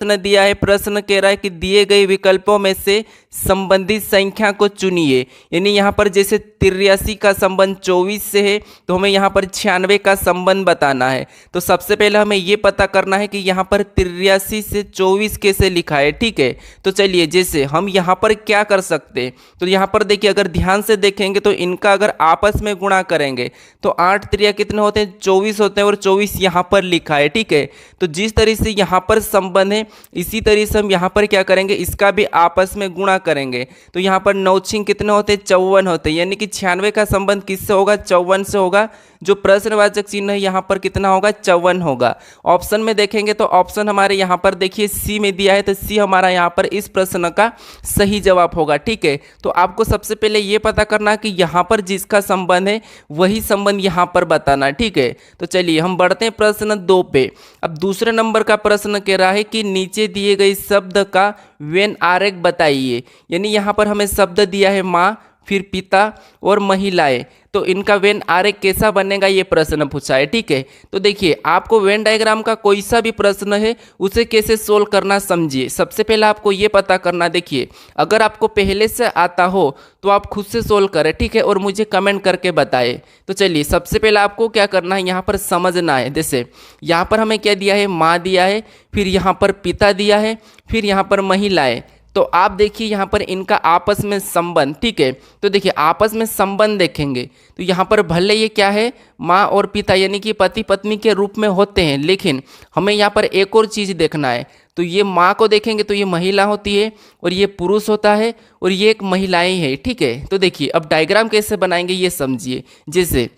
प्रश्न दिया है, प्रश्न कह रहा है कि दिए गए विकल्पों में से संबंधित संख्या को चुनिए। यानी यहाँ पर जैसे 83 का संबंध 24 से है तो हमें यहाँ पर 96 का संबंध बताना है। तो सबसे पहले हमें ये पता करना है कि यहाँ पर 83 से 24 कैसे लिखा है। ठीक है, तो चलिए जैसे हम यहाँ पर क्या कर सकते हैं, तो यहाँ पर देखिए अगर ध्यान से देखेंगे तो इनका अगर आपस में गुणा करेंगे तो 8 त्रिया कितने होते हैं, 24 होते हैं और 24 यहाँ पर लिखा है। ठीक है, तो जिस तरीके से यहाँ पर संबंध है इसी तरीके से हम यहाँ पर क्या करेंगे, इसका भी आपस में गुणा करेंगे। तो यहाँ पर 9 छिंग कितने होते हैं, 54 होते हैं। यानी कि 96 का संबंध किससे होगा, 54 से होगा। जो प्रश्नवाचक चिन्ह है यहाँ पर कितना होगा, 54 होगा। ऑप्शन में देखेंगे तो ऑप्शन हमारे यहाँ पर देखिए सी में दिया है, तो सी हमारा यहाँ पर इस प्रश्न का सही जवाब होगा। ठीक है, तो आपको सबसे पहले ये पता करना कि यहाँ पर जिसका संबंध है वही संबंध यहाँ पर बताना है। ठीक है, तो चलिए हम बढ़ते हैं प्रश्न 2 पे। अब दूसरे नंबर का प्रश्न कह रहा है कि नीचे दिए गए शब्द का व्यंग्य आरेख बताइए। यानी यहाँ पर हमें शब्द दिया है माँ, फिर पिता और महिलाएं, तो इनका वेन आरेख कैसा बनेगा ये प्रश्न पूछा है। ठीक है, तो देखिए आपको वेन डायग्राम का कोई सा भी प्रश्न है उसे कैसे सोल्व करना समझिए। सबसे पहले आपको ये पता करना, देखिए अगर आपको पहले से आता हो तो आप खुद से सोल्व करें। ठीक है, और मुझे कमेंट करके बताएं। तो चलिए सबसे पहले आपको क्या करना है, यहाँ पर समझना है। जैसे यहाँ पर हमें क्या दिया है, माँ दिया है, फिर यहाँ पर पिता दिया है, फिर यहाँ पर महिलाएं। तो आप देखिए यहाँ पर इनका आपस में संबंध। ठीक है, तो देखिए आपस में संबंध देखेंगे तो यहाँ पर भले ये क्या है, माँ और पिता यानी कि पति पत्नी के रूप में होते हैं, लेकिन हमें यहाँ पर एक और चीज़ देखना है। तो ये माँ को देखेंगे तो ये महिला होती है और ये पुरुष होता है और ये एक महिलाएं है। ठीक है, तो देखिए अब डायग्राम कैसे बनाएंगे ये समझिए। जैसे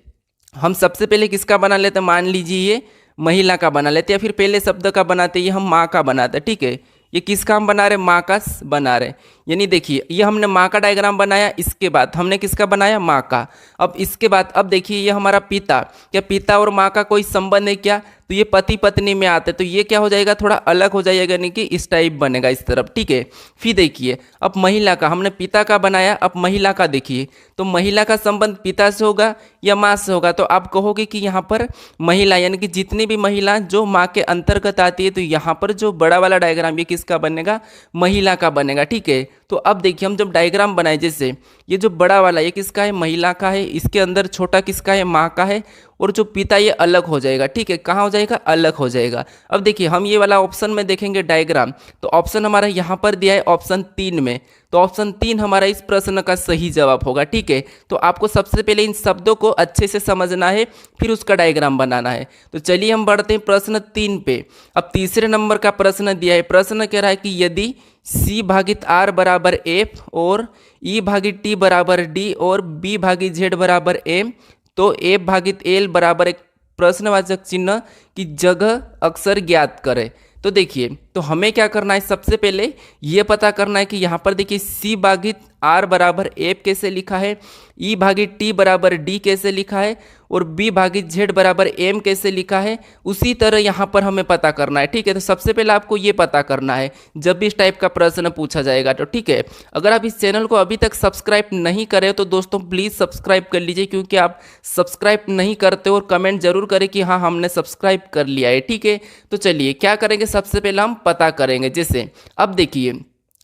हम सबसे पहले किसका बना लेते हैं, मान लीजिए ये महिला का बना लेते, या फिर पहले शब्द का बनाते, ये हम माँ का बनाते। ठीक है, ये किसका हम बना रहे, माँ का बना रहे। यानी देखिए ये हमने माँ का डायग्राम बनाया, इसके बाद हमने किसका बनाया, माँ का। अब इसके बाद अब देखिए ये हमारा पिता, क्या पिता और माँ का कोई संबंध है क्या, तो ये पति पत्नी में आते, तो ये क्या हो जाएगा, थोड़ा अलग हो जाएगा, यानी कि इस टाइप बनेगा इस तरफ। ठीक है, फिर देखिए अब महिला का, हमने पिता का बनाया, अब महिला का देखिए तो महिला का संबंध पिता से होगा या माँ से होगा, तो आप कहोगे कि यहाँ पर महिला यानी कि जितनी भी महिला जो माँ के अंतर्गत आती है, तो यहाँ पर जो बड़ा वाला डायग्राम ये किसका बनेगा, महिला का बनेगा। ठीक है, तो अब देखिए हम जब डायग्राम बनाए, जैसे ये जो बड़ा वाला ये किसका है, महिला का है, इसके अंदर छोटा किसका है, माँ का है, और जो पिता ये अलग हो जाएगा। ठीक है, कहाँ हो जाएगा, अलग हो जाएगा। अब देखिए हम ये वाला ऑप्शन में देखेंगे डायग्राम, तो ऑप्शन हमारा यहाँ पर दिया है ऑप्शन 3 में, तो ऑप्शन 3 हमारा इस प्रश्न का सही जवाब होगा। ठीक है, तो आपको सबसे पहले इन शब्दों को अच्छे से समझना है, फिर उसका डायग्राम बनाना है। तो चलिए हम बढ़ते हैं प्रश्न 3 पे। अब तीसरे नंबर का प्रश्न दिया है, प्रश्न कह रहा है कि यदि C भागित R बराबर F और E भागित T बराबर D और B भागित Z बराबर M, तो F भागित L बराबर एक प्रश्नवाचक चिन्ह की जगह अक्सर ज्ञात करें। तो देखिए तो हमें क्या करना है, सबसे पहले ये पता करना है कि यहाँ पर देखिए C भागित R बराबर F कैसे लिखा है, E भागित T बराबर D कैसे लिखा है और B भागित Z बराबर M कैसे लिखा है, उसी तरह यहाँ पर हमें पता करना है। ठीक है, तो सबसे पहले आपको ये पता करना है जब भी इस टाइप का प्रश्न पूछा जाएगा। तो ठीक है, अगर आप इस चैनल को अभी तक सब्सक्राइब नहीं करें तो दोस्तों प्लीज़ सब्सक्राइब कर लीजिए, क्योंकि आप सब्सक्राइब नहीं करते और कमेंट जरूर करें कि हाँ हमने सब्सक्राइब कर लिया है। ठीक है, तो चलिए क्या करेंगे, सबसे पहले हम पता करेंगे। जैसे अब देखिए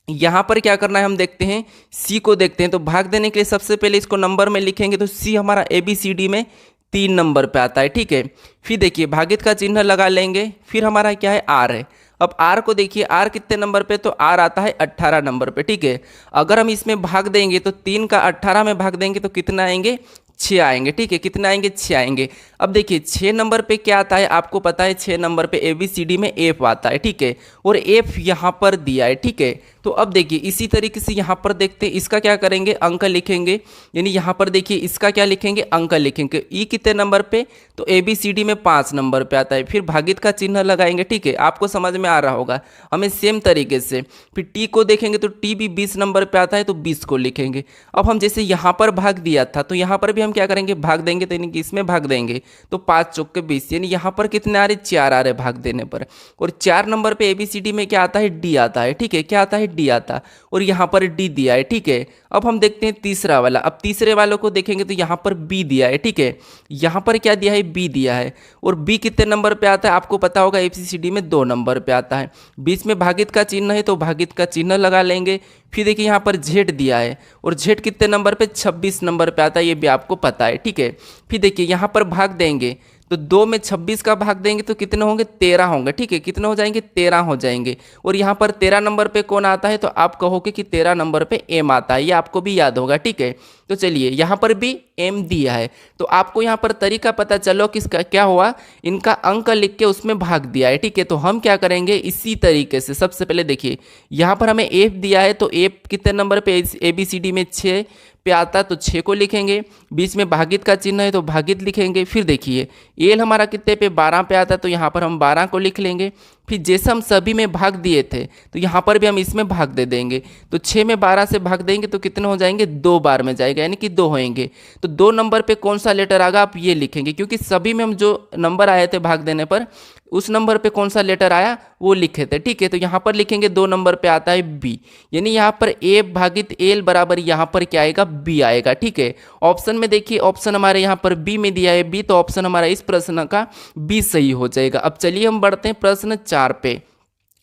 यहाँ पर क्या करना है, हम देखते हैं सी को देखते हैं। तो भाग देने के लिए सबसे पहले इसको नंबर में लिखेंगे, तो सी हमारा ABCD में 3 नंबर पे आता है। ठीक है, फिर देखिए भागित का चिन्ह लगा लेंगे, फिर हमारा क्या है, आर है। अब आर को देखिए, आर कितने नंबर पे, तो आर आता है 18 नंबर पे। ठीक है, अगर हम इसमें भाग देंगे तो 3 का 18 में भाग देंगे तो कितना आएंगे, 6 आएंगे। ठीक है, कितना आएंगे, 6 आएंगे। अब देखिए 6 नंबर पे क्या आता है, आपको पता है 6 नंबर पे ABCD में F आता है। ठीक है, और F यहाँ पर दिया है। ठीक है, तो अब देखिए इसी तरीके से यहाँ पर देखते हैं, इसका क्या करेंगे, अंक लिखेंगे। यानी यहाँ पर देखिए इसका क्या लिखेंगे, अंक लिखेंगे। ई कितने नंबर पे, तो ABCD में 5 नंबर पे आता है। फिर भागित का चिन्ह लगाएंगे। ठीक है, आपको समझ में आ रहा होगा। हमें सेम तरीके से फिर टी को देखेंगे, तो टी भी 20 नंबर पे आता है, तो 20 को लिखेंगे। अब हम जैसे यहाँ पर भाग दिया था, तो यहाँ पर भी हम क्या करेंगे, भाग देंगे, तो यानी कि इसमें भाग देंगे तो 5 चौक के 20, यानी यहाँ पर कितने आ रहे, 4 आ रहे भाग देने पर। और 4 नंबर पे ABCD में क्या आता है, डी आता है, ठीक है, क्या आता है, डी आता, और यहाँ पर डी दिया है, ठीक है। अब हम देखते हैं तीसरा वाला। अब तीसरे वालों को देखेंगे तो यहाँ पर बी दिया है, ठीक है, यहाँ पर क्या दिया है, बी दिया है। और बी कितने नंबर पे आता है, आपको पता होगा ABCD में 2 नंबर पे आता है। बीच में भागित का चिन्ह है तो भागित का चिन्ह लगा लेंगे। फिर देखिए यहाँ पर जेड दिया है, और जेड कितने नंबर पे, 26 नंबर पे आता है, ये भी आपको पता है, ठीक है। फिर देखिए यहाँ पर भाग देंगे तो 2 में 26 का भाग देंगे तो कितने होंगे, 13 होंगे, ठीक है, कितने हो जाएंगे, 13 हो जाएंगे। और यहाँ पर 13 नंबर पे कौन आता है, तो आप कहोगे कि 13 नंबर पे एम आता है, ये आपको भी याद होगा, ठीक है। तो चलिए यहाँ पर भी एम दिया है, तो आपको यहाँ पर तरीका पता चलो किसका क्या हुआ, इनका अंक लिख के उसमें भाग दिया है, ठीक है। तो हम क्या करेंगे, इसी तरीके से सबसे पहले देखिए यहाँ पर हमें एफ दिया है, तो एफ कितने नंबर पे, ABCD में 6 पे आता, तो 6 को लिखेंगे। बीच में भागित का चिन्ह है तो भागित लिखेंगे। फिर देखिए एल हमारा कितने पे, 12 पे आता, तो यहाँ पर हम 12 को लिख लेंगे। फिर जैसे हम सभी में भाग दिए थे तो यहाँ पर भी हम इसमें भाग दे देंगे, तो 6 में 12 से भाग देंगे तो कितने हो जाएंगे, 2 बार में जाएगा, यानी कि 2 होएंगे। तो 2 नंबर पे कौन सा लेटर आएगा, आप ये लिखेंगे, क्योंकि सभी में हम जो नंबर आए थे भाग देने पर उस नंबर पे कौन सा लेटर आया वो लिखे थे, ठीक है। तो यहाँ पर लिखेंगे 2 नंबर पे आता है बी, यानी यहाँ पर ए भागित एल बराबर यहाँ पर क्या आएगा, बी आएगा, ठीक है। ऑप्शन में देखिए ऑप्शन हमारे यहाँ पर बी में दिया है बी, तो ऑप्शन हमारा इस प्रश्न का बी सही हो जाएगा। अब चलिए हम बढ़ते हैं प्रश्न 4 पे।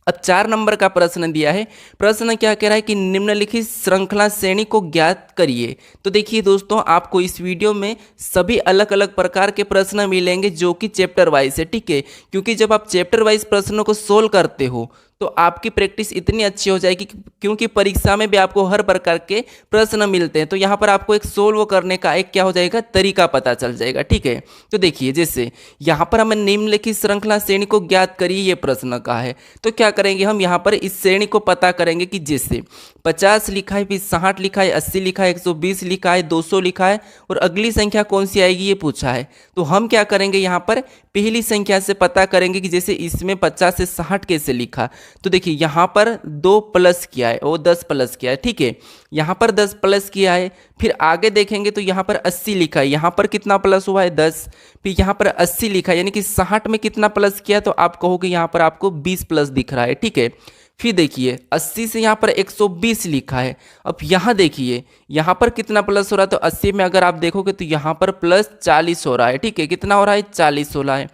अब 4 नंबर का प्रश्न दिया है। प्रश्न क्या कह रहा है कि निम्नलिखित श्रृंखला श्रेणी को ज्ञात करिए। तो देखिए दोस्तों, आपको इस वीडियो में सभी अलग अलग प्रकार के प्रश्न मिलेंगे जो कि चैप्टर वाइज है, ठीक है। क्योंकि जब आप चैप्टर वाइज प्रश्नों को सोल्व करते हो तो आपकी प्रैक्टिस इतनी अच्छी हो जाएगी, क्योंकि परीक्षा में भी आपको हर प्रकार के प्रश्न मिलते हैं, तो यहाँ पर आपको एक सोल्व करने का एक क्या हो जाएगा, तरीका पता चल जाएगा, ठीक है। तो देखिए जैसे यहाँ पर हमें निम्नलिखित श्रृंखला श्रेणी को ज्ञात करिए, ये प्रश्न का है। तो क्या करेंगे हम, यहाँ पर इस श्रेणी को पता करेंगे कि जैसे 50 लिखा है, फिर 60 लिखा है, 80 लिखा है, 120 लिखा है, 200 लिखा है, और अगली संख्या कौन सी आएगी ये पूछा है। तो हम क्या करेंगे, यहाँ पर पहली संख्या से पता करेंगे कि जैसे इसमें 50 से 60 कैसे लिखा। तो देखिए यहाँ पर 2 प्लस किया है, वो 10 प्लस किया है, ठीक है। यहाँ पर 10 प्लस किया है। फिर आगे देखेंगे तो यहाँ पर 80 लिखा है, यहाँ पर कितना प्लस हुआ है, 10। फिर यहाँ पर 80 लिखा है, यानी कि 60 में कितना प्लस किया, तो आप कहोगे यहाँ पर आपको 20 प्लस दिख रहा है, ठीक है। फिर देखिए 80 से यहाँ पर 120 लिखा है। अब यहाँ देखिए यहाँ पर कितना प्लस हो रहा है, तो 80 में अगर आप देखोगे तो यहाँ पर प्लस 40 हो रहा है, ठीक है। कितना हो रहा है, 40 हो रहा है।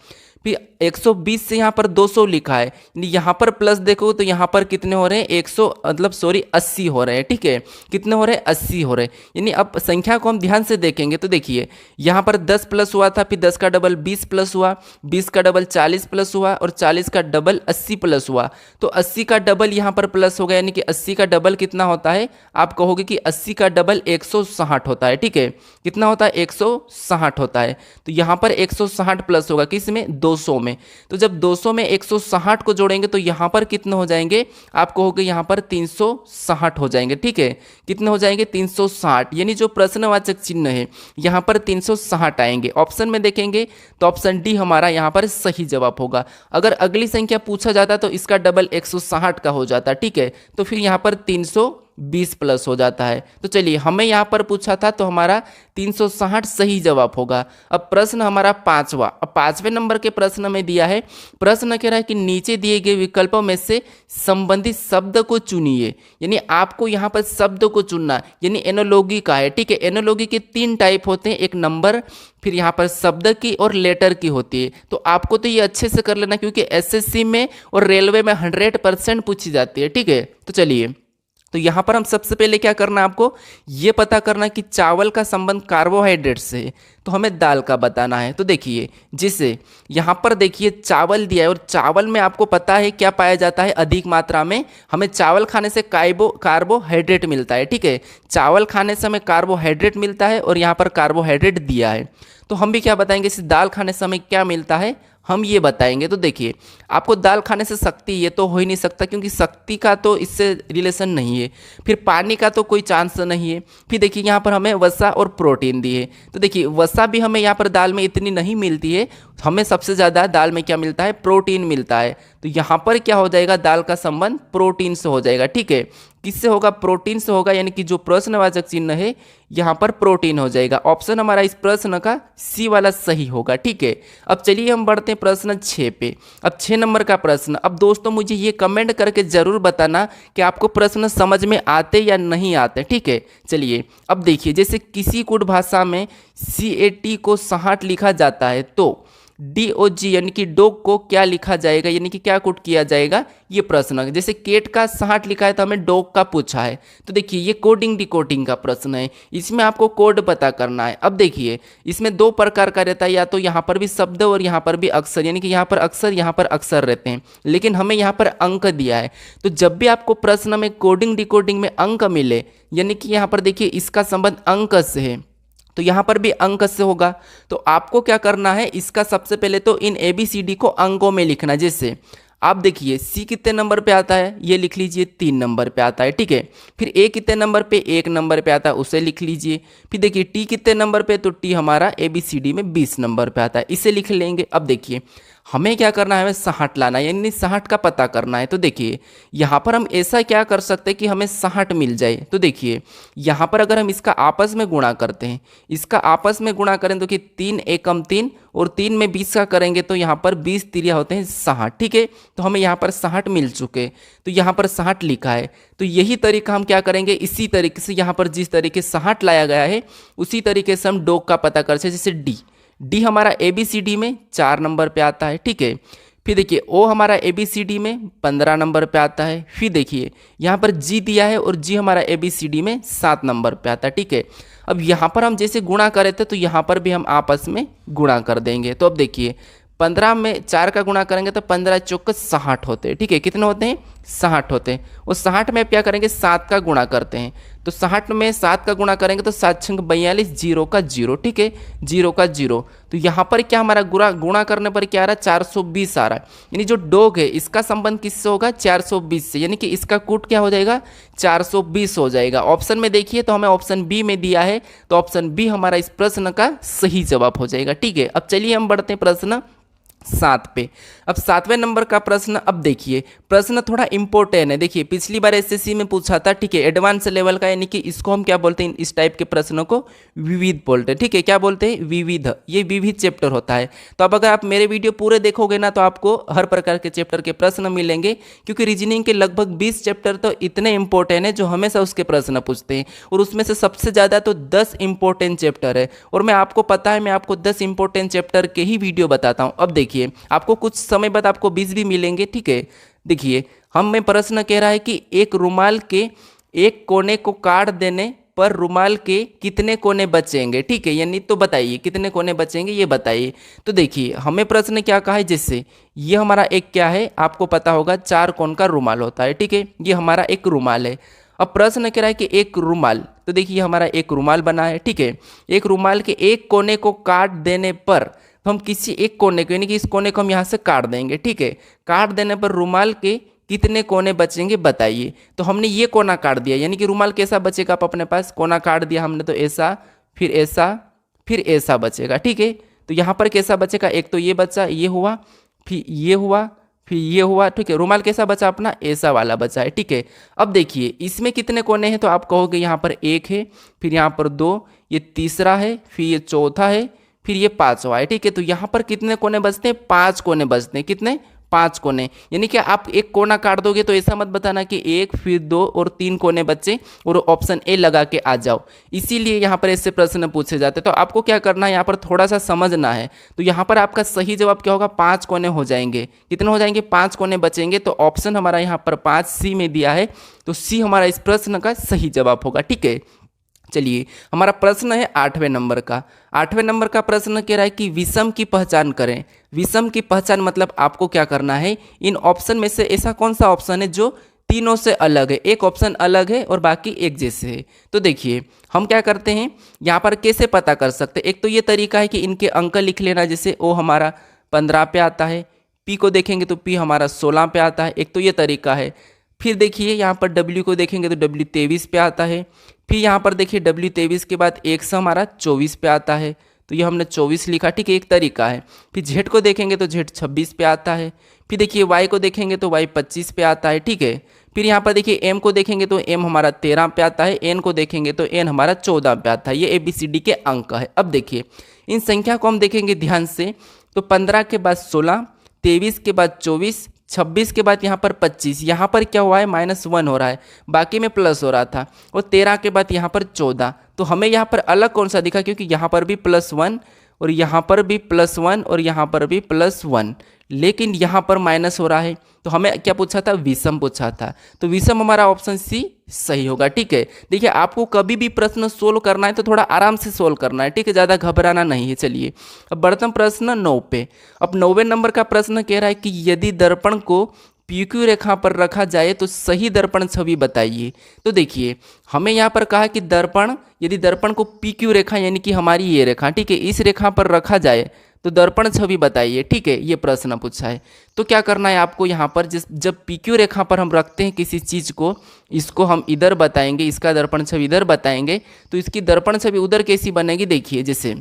फिर 120 से यहाँ पर 200 लिखा है, यहाँ पर प्लस देखो तो यहाँ पर कितने हो रहे हैं, 80 हो रहे हैं, ठीक है। कितने हो रहे हैं, 80 हो रहे हैं। यानी अब संख्या को हम ध्यान से देखेंगे तो देखिए यहाँ पर 10 प्लस हुआ था, फिर 10 का डबल 20 प्लस हुआ, 20 का डबल 40 प्लस हुआ, और 40 का डबल 80 प्लस हुआ। तो 80 का डबल यहाँ पर प्लस हो गया, यानी कि 80 का डबल कितना होता है, आप कहोगे कि 80 का डबल 160 होता है, ठीक है। कितना होता है, 160 होता है। तो यहाँ पर 160 प्लस होगा किस में, 200 में। तो जब 200 में 160 को जोड़ेंगे तो यहाँ पर कितने हो जाएंगे, आप कहोगे यहाँ पर 360 हो जाएंगे, ठीक है। कितने हो जाएंगे, 360, यानी जो प्रश्नवाचक चिन्ह है यहाँ पर 360 आएंगे। ऑप्शन में देखेंगे तो ऑप्शन डी हमारा यहाँ पर सही जवाब होगा। अगर अगली संख्या पूछा जाता तो इसका डबल 160 का हो जाता, ठीक है। तो फिर यहाँ पर 320 प्लस हो जाता है। तो चलिए हमें यहाँ पर पूछा था तो हमारा 360 सही जवाब होगा। अब प्रश्न हमारा 5वां, अब 5वें नंबर के प्रश्न में दिया है। प्रश्न कह रहा है कि नीचे दिए गए विकल्पों में से संबंधित शब्द को चुनिए, यानी आपको यहाँ पर शब्द को चुनना, यानी एनोलॉगी का है, ठीक है। एनोलॉगी के 3 टाइप होते हैं, एक नंबर, फिर यहाँ पर शब्द की और लेटर की होती है। तो आपको तो ये अच्छे से कर लेना, क्योंकि एसएससी में और रेलवे में 100% पूछी जाती है, ठीक है। तो चलिए, तो यहाँ पर हम सबसे पहले क्या करना है, आपको ये पता करना कि चावल का संबंध कार्बोहाइड्रेट से है, तो हमें दाल का बताना है। तो देखिए जिसे यहाँ पर देखिए चावल दिया है, और चावल में आपको पता है क्या पाया जाता है, अधिक मात्रा में हमें चावल खाने से कार्बोहाइड्रेट मिलता है, ठीक है। चावल खाने से हमें कार्बोहाइड्रेट मिलता है, और यहाँ पर कार्बोहाइड्रेट दिया है। तो हम भी क्या बताएंगे, इस दाल खाने से हमें क्या मिलता है, हम ये बताएंगे। तो देखिए आपको दाल खाने से शक्ति, ये तो हो ही नहीं सकता, क्योंकि शक्ति का तो इससे रिलेशन नहीं है। फिर पानी का तो कोई चांस नहीं है। फिर देखिए यहाँ पर हमें वसा और प्रोटीन दी है। तो देखिए वसा भी हमें यहाँ पर दाल में इतनी नहीं मिलती है, हमें सबसे ज़्यादा दाल में क्या मिलता है, प्रोटीन मिलता है। तो यहाँ पर क्या हो जाएगा, दाल का संबंध प्रोटीन से हो जाएगा। ठीक है, किससे होगा, प्रोटीन से होगा, यानी कि जो प्रश्नवाचक चिन्ह है यहाँ पर प्रोटीन हो जाएगा। ऑप्शन हमारा इस प्रश्न का सी वाला सही होगा। ठीक है, अब चलिए हम बढ़ते हैं प्रश्न 6 पे। अब 6 नंबर का प्रश्न। अब दोस्तों मुझे ये कमेंट करके ज़रूर बताना कि आपको प्रश्न समझ में आते या नहीं आते। ठीक है, चलिए अब देखिए, जैसे किसी कूट भाषा में CAT को 60 लिखा जाता है तो DOG यानी कि डॉग को क्या लिखा जाएगा, यानी कि क्या कोड किया जाएगा, ये प्रश्न। जैसे केट का 60 लिखा है तो हमें डॉग का पूछा है, तो देखिए ये कोडिंग डिकोडिंग का प्रश्न है, इसमें आपको कोड पता करना है। अब देखिए इसमें 2 प्रकार का रहता है, या तो यहाँ पर भी शब्द और यहाँ पर भी अक्षर, यानी कि यहाँ पर अक्षर यहाँ पर अक्षर रहते हैं, लेकिन हमें यहाँ पर अंक दिया है। तो जब भी आपको प्रश्न में कोडिंग डिकोडिंग में अंक मिले, यानी कि यहाँ पर देखिए इसका संबंध अंक से है, तो यहाँ पर भी अंक से होगा। तो आपको क्या करना है, इसका सबसे पहले तो इन ABCD को अंकों में लिखना। जैसे आप देखिए C कितने नंबर पे आता है, ये लिख लीजिए 3 नंबर पे आता है। ठीक है, फिर A कितने नंबर पे, 1 नंबर पे आता है, उसे लिख लीजिए। फिर देखिए T कितने नंबर पे, तो T हमारा ABCD में 20 नंबर पे आता है, इसे लिख लेंगे। अब देखिए हमें क्या करना है, हमें 60 लाना है, यानी 60 का पता करना है। तो देखिए यहाँ पर हम ऐसा क्या कर सकते हैं कि हमें 60 मिल जाए। तो देखिए यहाँ पर अगर हम इसका आपस में गुणा करते हैं, इसका आपस में गुणा करें तो कि 3 एकम 3 और 3 में 20 का करेंगे तो यहाँ पर 20 तिरिया होते हैं 60। ठीक है, तो हमें यहाँ पर 60 मिल चुके, तो यहाँ पर 60 लिखा है। तो यही तरीका हम क्या करेंगे, इसी तरीके से यहाँ पर जिस तरीके 60 लाया गया है उसी तरीके से हम डॉग का पता कर सकते। जैसे डी हमारा ABCD में 4 नंबर पे आता है। ठीक है, फिर देखिए O हमारा ABCD में 15 नंबर पे आता है। फिर देखिए यहाँ पर G दिया है और G हमारा ABCD में 7 नंबर पे आता है। ठीक है, अब यहाँ पर हम जैसे गुणा करे थे तो यहाँ पर भी हम आपस में गुणा कर देंगे। तो अब देखिए 15 में 4 का गुणा करेंगे तो 15 चौक 60 होते हैं। ठीक है, कितने होते हैं, 60 होते हैं। और 60 में क्या करेंगे, 7 का गुणा करते हैं, तो 60 में 7 का गुणा करेंगे तो 7 छंग 42, 0 का 0। ठीक है, 0 का 0। तो यहाँ पर क्या हमारा गुणा करने पर क्या आ रहा है, 420 आ रहा है। यानी जो डॉग है इसका संबंध किससे होगा, 420 से, यानी कि इसका कूट क्या हो जाएगा, 420 हो जाएगा। ऑप्शन में देखिए तो हमें ऑप्शन बी में दिया है, तो ऑप्शन बी हमारा इस प्रश्न का सही जवाब हो जाएगा। ठीक है, अब चलिए हम बढ़ते हैं प्रश्न 7 पे। अब 7वें नंबर का प्रश्न। अब देखिए प्रश्न थोड़ा इंपॉर्टेंट है। देखिए पिछली बार SSC में पूछा था, ठीक है, एडवांस लेवल का, यानी कि इसको हम क्या बोलते हैं, इस टाइप के प्रश्नों को विविध बोलते हैं। ठीक है, क्या बोलते हैं, विविध, ये विविध चैप्टर होता है। तो अब अगर आप मेरे वीडियो पूरे देखोगे ना तो आपको हर प्रकार के चैप्टर के प्रश्न मिलेंगे, क्योंकि रीजनिंग के लगभग 20 चैप्टर तो इतने इंपॉर्टेंट है जो हमेशा उसके प्रश्न पूछते हैं, और उसमें से सबसे ज़्यादा तो 10 इंपॉर्टेंट चैप्टर है। और मैं आपको पता है, मैं आपको 10 इंपॉर्टेंट चैप्टर के ही वीडियो बताता हूँ। अब देखिए आपको कुछ समय बाद आपको 20 भी मिलेंगे। ठीक है, देखिए हमें प्रश्न कह रहा है कि एक रुमाल के एक कोने को काट देने पर रुमाल के कितने कोने बचेंगे। ठीक है, यानी तो बताइए कितने कोने बचेंगे, ये बताइए। तो देखिए हमें प्रश्न क्या कहा है, जैसे ये हमारा एक क्या है, आपको पता होगा 4 कोण का रुमाल होता है। ठीक है, ये हमारा एक रुमाल है। अब प्रश्न कह रहा है कि एक रुमाल, तो देखिए हमारा एक रुमाल बना है। ठीक है, एक रुमाल के एक कोने को काट देने पर, तो हम किसी एक कोने को, यानी कि इस कोने को हम यहाँ से काट देंगे। ठीक है, काट देने पर रुमाल के कितने कोने बचेंगे बताइए। तो हमने ये कोना काट दिया, यानी कि रुमाल कैसा बचेगा, आप अपने पास कोना काट दिया हमने, तो ऐसा, फिर ऐसा, फिर ऐसा बचेगा। ठीक है, तो यहाँ पर कैसा बचेगा, एक तो ये बचा, ये हुआ, फिर ये हुआ, फिर ये हुआ। ठीक है, रुमाल कैसा बचा अपना, ऐसा वाला बचा है। ठीक है, अब देखिए इसमें कितने कोने हैं, तो आप कहोगे यहाँ पर 1 है, फिर यहाँ पर 2, ये तीसरा है, फिर ये चौथा है, फिर ये 5वां है। ठीक है, तो यहाँ पर कितने कोने बचते हैं, 5 कोने बचते हैं। कितने, 5 कोने। यानी कि आप एक कोना काट दोगे तो ऐसा मत बताना कि 1 फिर 2 और 3 कोने बचे और ऑप्शन ए लगा के आ जाओ, इसीलिए यहाँ पर ऐसे प्रश्न पूछे जाते हैं। तो आपको क्या करना है, यहाँ पर थोड़ा सा समझना है। तो यहाँ पर आपका सही जवाब क्या होगा, 5 कोने हो जाएंगे। कितने हो जाएंगे, 5 कोने बचेंगे। तो ऑप्शन हमारा यहाँ पर 5 सी में दिया है, तो सी हमारा इस प्रश्न का सही जवाब होगा। ठीक है, चलिए हमारा प्रश्न है 8वें नंबर का। 8वें नंबर का प्रश्न कह रहा है कि विषम की पहचान करें। विषम की पहचान मतलब आपको क्या करना है, इन ऑप्शन में से ऐसा कौन सा ऑप्शन है जो तीनों से अलग है। एक ऑप्शन अलग है और बाकी एक जैसे है। तो देखिए हम क्या करते हैं, यहाँ पर कैसे पता कर सकते हैं। एक तो ये तरीका है कि इनके अंक लिख लेना, जैसे ओ हमारा 15 पे आता है, पी को देखेंगे तो पी हमारा 16 पे आता है, एक तो ये तरीका है। फिर देखिए यहाँ पर डब्ल्यू को देखेंगे तो डब्ल्यू 23 पे आता है। फिर यहाँ पर देखिए डब्ल्यू 23 के बाद 100 हमारा 24 पे आता है। तो ये हमने 24 लिखा, ठीक है, एक तरीका है। फिर जेड को देखेंगे तो जेड 26 पे आता है। फिर देखिए वाई को देखेंगे तो वाई 25 पे आता है, ठीक है। फिर यहाँ पर देखिए एम को देखेंगे तो एम हमारा 13 पे आता है, एन को देखेंगे तो एन हमारा 14 पे आता है। ये ABCD के अंक है। अब देखिए इन संख्या को हम देखेंगे ध्यान से, तो 15 के बाद 16, 23 के बाद 24, 26 के बाद यहाँ पर 25, यहाँ पर क्या हुआ है -1 हो रहा है, बाकी में प्लस हो रहा था, और 13 के बाद यहाँ पर 14। तो हमें यहाँ पर अलग कौन सा दिखा, क्योंकि यहाँ पर भी +1 और यहाँ पर भी +1 और यहाँ पर भी +1, लेकिन यहाँ पर माइनस हो रहा है। तो हमें क्या पूछा था, विषम पूछा था। तो विषम हमारा ऑप्शन सी सही होगा, ठीक है। देखिए आपको कभी भी प्रश्न सोल्व करना है तो थोड़ा आराम से सोल्व करना है, ठीक है, ज़्यादा घबराना नहीं है। चलिए अब बढ़ते हैं प्रश्न 9 पे। अब 9वें नंबर का प्रश्न कह रहा है कि यदि दर्पण को PQ रेखा पर रखा जाए तो सही दर्पण छवि बताइए। तो देखिए हमें यहाँ पर कहा कि दर्पण, यदि दर्पण को PQ रेखा यानी कि हमारी ये रेखा, ठीक है, इस रेखा पर रखा जाए तो दर्पण छवि बताइए, ठीक है, ये प्रश्न पूछा है। तो क्या करना है आपको यहाँ पर, जब PQ रेखा पर हम रखते हैं किसी चीज़ को, इसको हम इधर बताएंगे, इसका दर्पण छवि इधर बताएंगे, तो इसकी दर्पण छवि उधर कैसी बनेगी, देखिए जैसे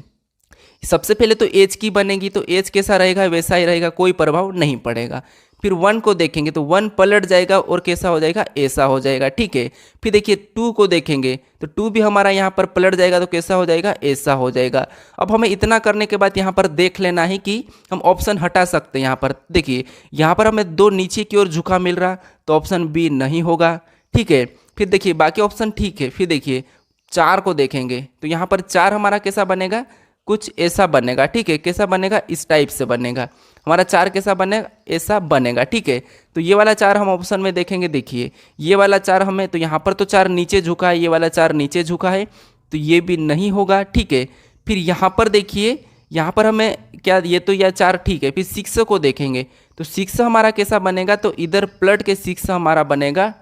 सबसे पहले तो एज की बनेगी, तो एज कैसा रहेगा वैसा ही रहेगा, कोई प्रभाव नहीं पड़ेगा। फिर 1 को देखेंगे तो 1 पलट जाएगा और कैसा हो जाएगा, ऐसा हो जाएगा, ठीक है। फिर देखिए 2 को देखेंगे तो 2 भी हमारा यहाँ पर पलट जाएगा तो कैसा हो जाएगा, ऐसा हो जाएगा। अब हमें इतना करने के बाद यहाँ पर देख लेना है कि हम ऑप्शन हटा सकते हैं। यहाँ पर देखिए यहाँ पर हमें 2 नीचे की ओर झुका मिल रहा, तो ऑप्शन बी नहीं होगा, ठीक है। फिर देखिए बाकी ऑप्शन ठीक है। फिर देखिए 4 को देखेंगे तो यहाँ पर 4 हमारा कैसा बनेगा, कुछ ऐसा बनेगा, ठीक है, कैसा बनेगा, इस टाइप से बनेगा हमारा 4, कैसा बनेगा, ऐसा बनेगा, ठीक है। तो ये वाला 4 हम ऑप्शन में देखेंगे, देखिए ये वाला 4 हमें, तो यहाँ पर तो 4 नीचे झुका है, ये वाला 4 नीचे झुका है, तो ये भी नहीं होगा, ठीक है। फिर यहाँ पर देखिए यहाँ पर हमें क्या, ये तो यह 4 ठीक है। फिर 6 को देखेंगे तो 6 हमारा कैसा बनेगा, तो इधर पलट के 6 हमारा बनेगा,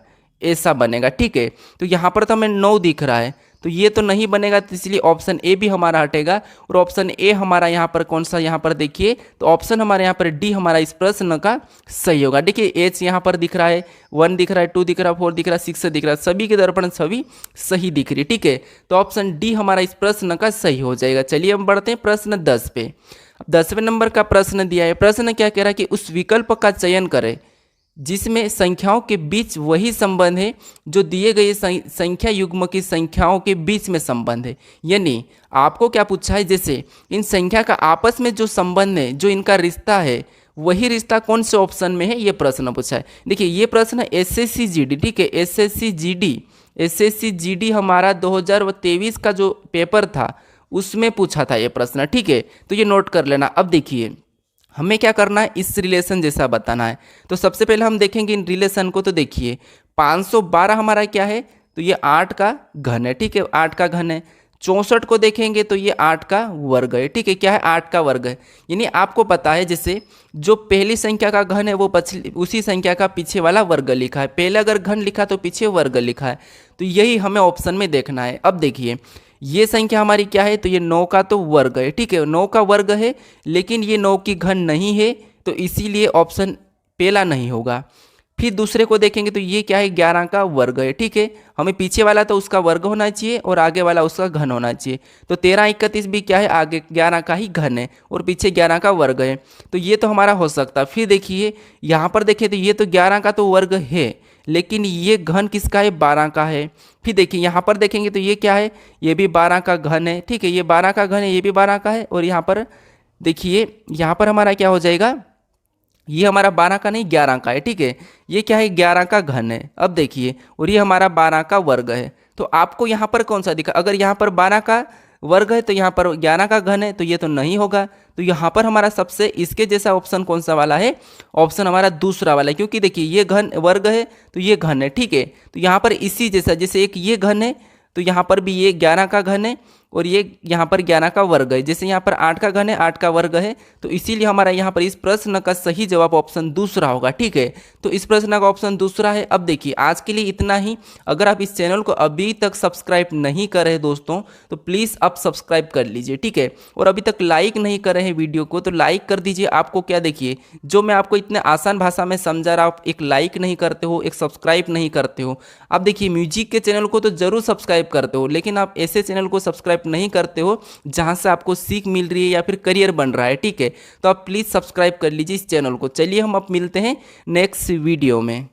ऐसा बनेगा, ठीक है। तो यहाँ पर तो हमें 9 दिख रहा है, तो ये तो नहीं बनेगा, तो इसलिए ऑप्शन ए भी हमारा हटेगा। और ऑप्शन ए हमारा यहाँ पर कौन सा, यहाँ पर देखिए तो ऑप्शन हमारे यहाँ पर डी हमारा इस प्रश्न का सही होगा। देखिए एच यहाँ पर दिख रहा है, 1 दिख रहा है, 2 दिख रहा है, 4 दिख रहा है, 6 दिख रहा है, सभी के दर्पण छवि सही दिख रही है, ठीक है। तो ऑप्शन डी हमारा इस प्रश्न का सही हो जाएगा। चलिए हम बढ़ते हैं प्रश्न 10 पे। 10वें नंबर का प्रश्न दिया है। प्रश्न क्या कह रहा है कि उस विकल्प का चयन करें जिसमें संख्याओं के बीच वही संबंध है जो दिए गए संख्या युग्म की संख्याओं के बीच में संबंध है। यानी आपको क्या पूछा है, जैसे इन संख्या का आपस में जो संबंध है, जो इनका रिश्ता है, वही रिश्ता कौन से ऑप्शन में है, ये प्रश्न पूछा है। देखिए ये प्रश्न SSC GD, ठीक है, SSC GD हमारा 2023 का जो पेपर था उसमें पूछा था ये प्रश्न, ठीक है, तो ये नोट कर लेना। अब देखिए हमें क्या करना है, इस रिलेशन जैसा बताना है। तो सबसे पहले हम देखेंगे इन रिलेशन को। तो देखिए 512 हमारा क्या है, तो ये 8 का घन है, ठीक है, 8 का घन है। 64 को देखेंगे तो ये 8 का वर्ग है, ठीक है, क्या है, 8 का वर्ग है। यानी आपको पता है जैसे जो पहली संख्या का घन है वो उसी संख्या का पीछे वाला वर्ग लिखा है। पहले अगर घन लिखा तो पीछे वर्ग लिखा है, तो यही हमें ऑप्शन में देखना है। अब देखिए ये संख्या हमारी क्या है, तो ये 9 का तो वर्ग है, ठीक है, 9 का वर्ग है, लेकिन ये 9 की घन नहीं है, तो इसीलिए ऑप्शन पहला नहीं होगा। फिर दूसरे को देखेंगे तो ये क्या है, 11 का वर्ग है, ठीक है, हमें पीछे वाला तो उसका वर्ग होना चाहिए और आगे वाला उसका घन होना चाहिए। तो 13, 31 भी क्या है, आगे 11 का ही घन है और पीछे 11 का वर्ग है, तो ये तो हमारा हो सकता है। फिर देखिए यहाँ पर देखिए तो ये तो 11 का तो वर्ग है, लेकिन ये घन किसका है, 12 का है। फिर देखिए यहाँ पर देखेंगे तो ये क्या है, ये भी 12 का घन है, ठीक है, ये 12 का घन है, ये भी 12 का है, और यहाँ पर देखिए यहाँ पर हमारा क्या हो जाएगा, ये हमारा 12 का नहीं 11 का है, ठीक है, ये क्या है, 11 का घन है। अब देखिए और ये हमारा 12 का वर्ग है। तो आपको यहाँ पर कौन सा दिखा, अगर यहाँ पर 12 का वर्ग है तो यहाँ पर 11 का घन है, तो ये तो नहीं होगा। तो यहाँ पर हमारा सबसे इसके जैसा ऑप्शन कौन सा वाला है, ऑप्शन हमारा दूसरा वाला है, क्योंकि देखिए ये घन वर्ग है तो ये घन है, ठीक है। तो यहाँ पर इसी जैसा, जैसे एक ये घन है तो यहाँ पर भी ये 11 का घन है और ये यहाँ पर 11 का वर्ग है, जैसे यहाँ पर 8 का घन है, 8 का वर्ग है, तो इसीलिए हमारा यहाँ पर इस प्रश्न का सही जवाब ऑप्शन दूसरा होगा, ठीक है। तो इस प्रश्न का ऑप्शन दूसरा है। अब देखिए आज के लिए इतना ही। अगर आप इस चैनल को अभी तक सब्सक्राइब नहीं कर रहे दोस्तों तो प्लीज़ आप सब्सक्राइब कर लीजिए, ठीक है, और अभी तक लाइक नहीं कर रहे हैं वीडियो को तो लाइक कर दीजिए। आपको क्या, देखिए जो मैं आपको इतने आसान भाषा में समझा रहा, आप एक लाइक नहीं करते हो, एक सब्सक्राइब नहीं करते हो। आप देखिए म्यूजिक के चैनल को तो जरूर सब्सक्राइब करते हो, लेकिन आप ऐसे चैनल को सब्सक्राइब सब्सक्राइब नहीं करते हो, जहाँ से आपको सीख मिल रही है या फिर करियर बन रहा है, ठीक है, तो आप प्लीज़ सब्सक्राइब कर लीजिए इस चैनल को। चलिए हम अब मिलते हैं नेक्स्ट वीडियो में।